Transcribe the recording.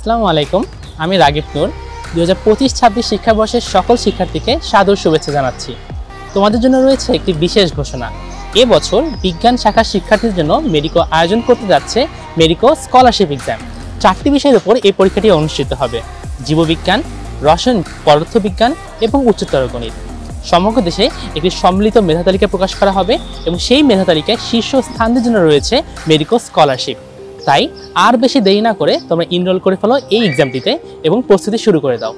আসসালামু আলাইকুম, আমি রাগিব নূর। 2025-26 শিক্ষাবর্ষের সকল শিক্ষার্থীকে সাদর শুভেচ্ছা জানাচ্ছি। তোমাদের জন্য রয়েছে একটি বিশেষ ঘোষণা। এবছর বিজ্ঞান শাখার শিক্ষার্থীদের জন্য মেডিকো আয়োজন করতে যাচ্ছে মেডিকো স্কলারশিপ এক্সাম। 4টি বিষয়ের উপর এই পরীক্ষাটি অনুষ্ঠিত হবে: জীববিজ্ঞান, রসায়ন, পদার্থবিজ্ঞান এবং উচ্চতর গণিত। সমগ্র দেশে একটি সম্মিলিত মেধা তালিকা প্রকাশ করা হবে এবং সেই মেধা তালিকায় শীর্ষ স্থানদের জন্য রয়েছে মেডিকো স্কলারশিপ। তাই আর বেশি দেরি না করে তোমরা এনরোল করে ফেলো এই এক্সামটিতে এবং প্রস্তুতি শুরু করে দাও।